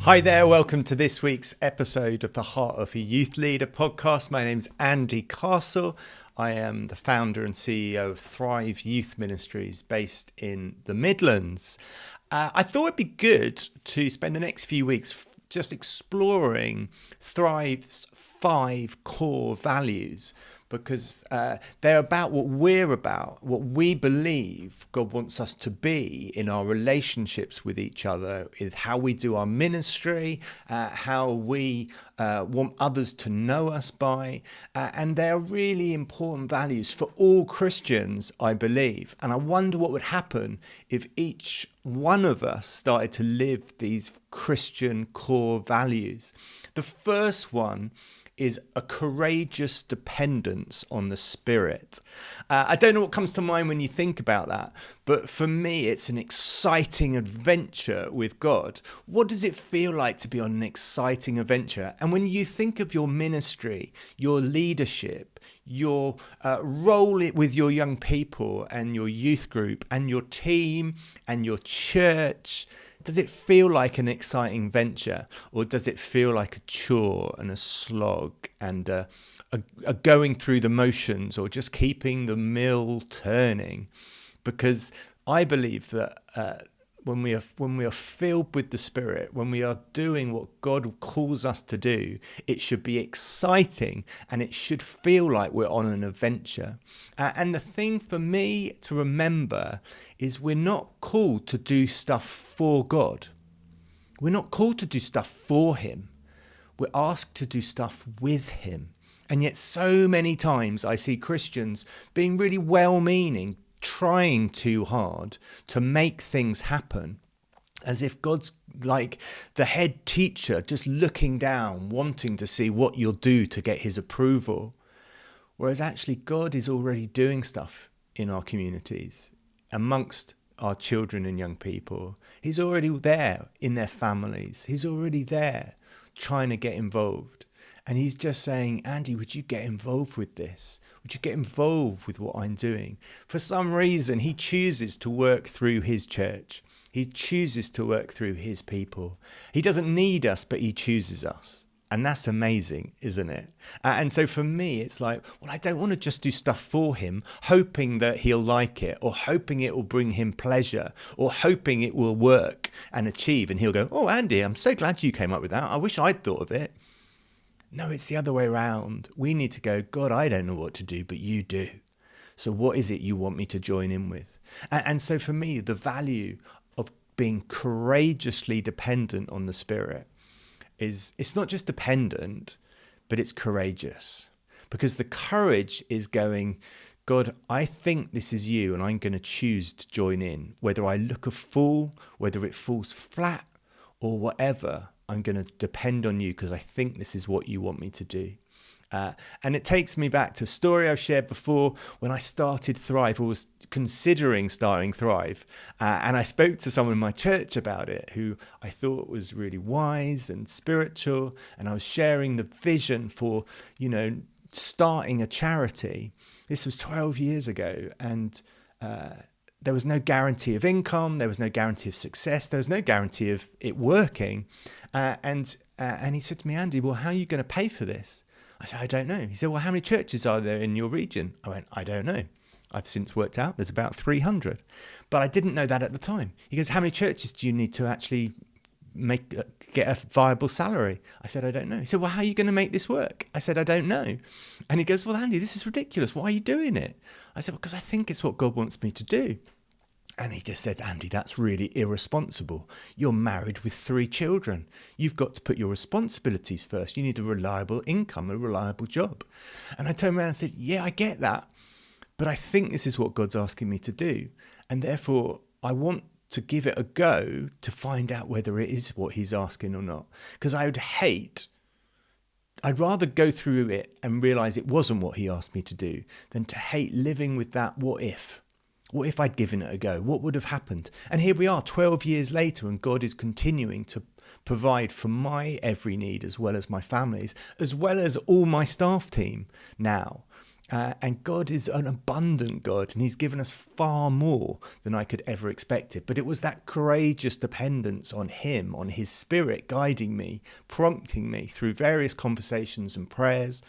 Hi there, welcome to this week's episode of the Heart of a Youth Leader podcast. My name's Andy Castle. I am the founder and CEO of Thrive Youth Ministries based in the Midlands. I thought it'd be good to spend the next few weeks just exploring Thrive's 5 core values, because they're about what we're about, what we believe God wants us to be in our relationships with each other, with how we do our ministry, how we want others to know us by. And they're really important values for all Christians, I believe. And I wonder what would happen if each one of us started to live these Christian core values. The first one is a courageous dependence on the Spirit. I don't know what comes to mind when you think about that, but for me, it's an exciting adventure with God. What does it feel like to be on an exciting adventure? And when you think of your ministry, your leadership, your role with your young people and your youth group and your team and your church, does it feel like an exciting venture, or does it feel like a chore and a slog and a going through the motions, or just keeping the mill turning? Because I believe that when we are filled with the Spirit, when we are doing what God calls us to do, it should be exciting and it should feel like we're on an adventure. And the thing for me to remember is we're not called to do stuff for God. We're not called to do stuff for Him. We're asked to do stuff with Him. And yet so many times I see Christians being really well-meaning, trying too hard to make things happen, as if God's like the head teacher just looking down, wanting to see what you'll do to get His approval. Whereas actually God is already doing stuff in our communities, amongst our children and young people. He's already there in their families. He's already there trying to get involved. And He's just saying, Andy, would you get involved with this? Would you get involved with what I'm doing? For some reason, He chooses to work through His church. He chooses to work through His people. He doesn't need us, but He chooses us. And that's amazing, isn't it? And so for me, it's like, well, I don't want to just do stuff for Him, hoping that He'll like it, or hoping it will bring Him pleasure, or hoping it will work and achieve. And He'll go, oh, Andy, I'm so glad you came up with that. I wish I'd thought of it. No, it's the other way around. We need to go, God, I don't know what to do, but you do. So what is it you want me to join in with? And so for me, the value of being courageously dependent on the Spirit is, it's not just dependent, but it's courageous. Because the courage is going, God, I think this is you, and I'm going to choose to join in. Whether I look a fool, whether it falls flat, or whatever, I'm going to depend on you because I think this is what you want me to do. And it takes me back to a story I've shared before. When I started Thrive, or was considering starting Thrive, and I spoke to someone in my church about it who I thought was really wise and spiritual, and I was sharing the vision for, starting a charity. This was 12 years ago, and there was no guarantee of income, there was no guarantee of success, there was no guarantee of it working. And he said to me, Andy, well, how are you going to pay for this? I said, I don't know. He said, well, how many churches are there in your region? I went, I don't know. I've since worked out there's about 300. But I didn't know that at the time. He goes, how many churches do you need to actually get a viable salary? I said, I don't know. He said, well, how are you going to make this work? I said, I don't know. And he goes, well, Andy, this is ridiculous. Why are you doing it? I said, because I think it's what God wants me to do. And he just said, Andy, that's really irresponsible. You're married with 3 children. You've got to put your responsibilities first. You need a reliable income, a reliable job. And I turned around and said, yeah, I get that. But I think this is what God's asking me to do. And therefore, I want to give it a go to find out whether it is what He's asking or not. Because I'd rather go through it and realize it wasn't what He asked me to do than to hate living with that what if. What if I'd given it a go? What would have happened? And here we are 12 years later, and God is continuing to provide for my every need, as well as my family's, as well as all my staff team now. And God is an abundant God, and he's given us far more than I could ever expect it. But it was that courageous dependence on him, on his spirit guiding me, prompting me through various conversations and prayers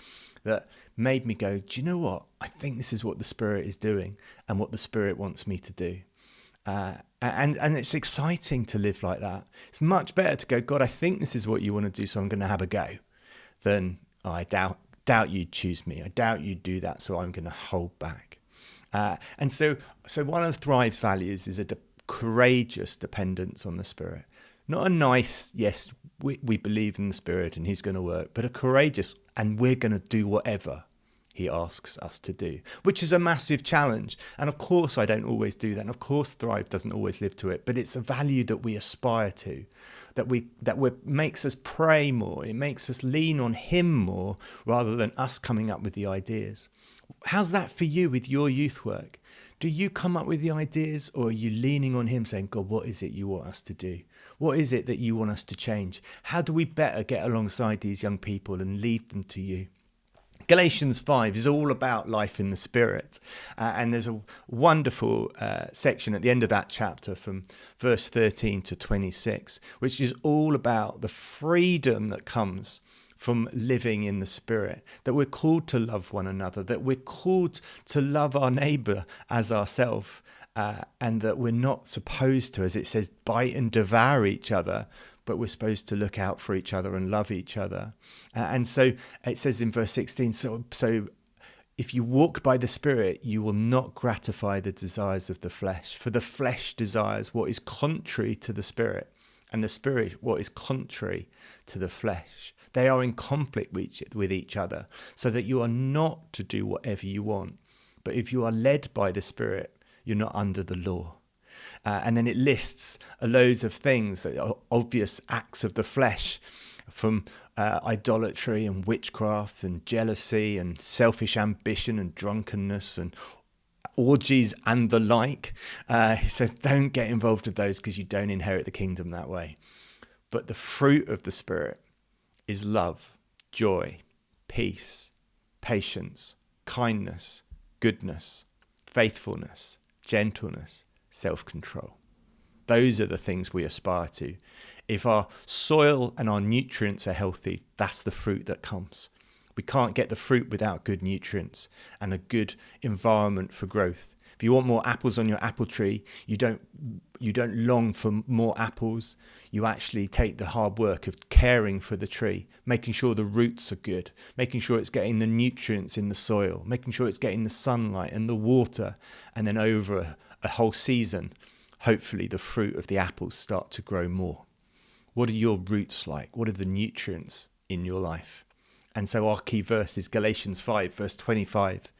that made me go, do you know what? I think this is what the Spirit is doing and what the Spirit wants me to do. And it's exciting to live like that. It's much better to go, God, I think this is what you want to do, so I'm going to have a go, than I doubt you'd choose me. I doubt you'd do that, so I'm going to hold back. And so one of Thrive's values is a courageous dependence on the Spirit. Not a nice, yes, we believe in the Spirit and he's going to work, but a courageous, and we're going to do whatever he asks us to do, which is a massive challenge. And of course, I don't always do that. And of course, Thrive doesn't always live to it, but it's a value that we aspire to, that makes us pray more. It makes us lean on him more rather than us coming up with the ideas. How's that for you with your youth work? Do you come up with the ideas, or are you leaning on him saying, God, what is it you want us to do? What is it that you want us to change? How do we better get alongside these young people and lead them to you? Galatians 5 is all about life in the Spirit. And there's a wonderful section at the end of that chapter from verse 13 to 26, which is all about the freedom that comes from living in the Spirit, that we're called to love one another, that we're called to love our neighbour as ourselves, and that we're not supposed to, as it says, bite and devour each other, but we're supposed to look out for each other and love each other. And so it says in verse 16, so if you walk by the Spirit, you will not gratify the desires of the flesh. For the flesh desires what is contrary to the Spirit, and the Spirit what is contrary to the flesh. They are in conflict with each other, so that you are not to do whatever you want. But if you are led by the Spirit, you're not under the law. And then it lists loads of things, obvious acts of the flesh, from idolatry and witchcraft and jealousy and selfish ambition and drunkenness and orgies and the like. He says, don't get involved with those because you don't inherit the kingdom that way. But the fruit of the Spirit is love, joy, peace, patience, kindness, goodness, faithfulness, gentleness, self-control. Those are the things we aspire to. If our soil and our nutrients are healthy, that's the fruit that comes. We can't get the fruit without good nutrients and a good environment for growth. If you want more apples on your apple tree, you don't long for more apples. You actually take the hard work of caring for the tree, making sure the roots are good, making sure it's getting the nutrients in the soil, making sure it's getting the sunlight and the water, and then over a whole season, hopefully the fruit of the apples start to grow more. What are your roots like? What are the nutrients in your life? And so our key verse is Galatians 5, verse 25.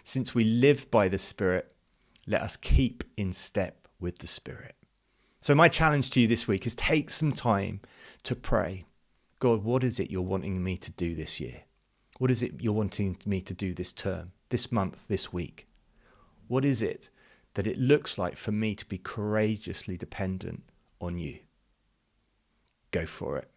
Since we live by the Spirit, let us keep in step with the Spirit. So my challenge to you this week is take some time to pray. God, what is it you're wanting me to do this year? What is it you're wanting me to do this term, this month, this week? What is it that it looks like for me to be courageously dependent on you? Go for it.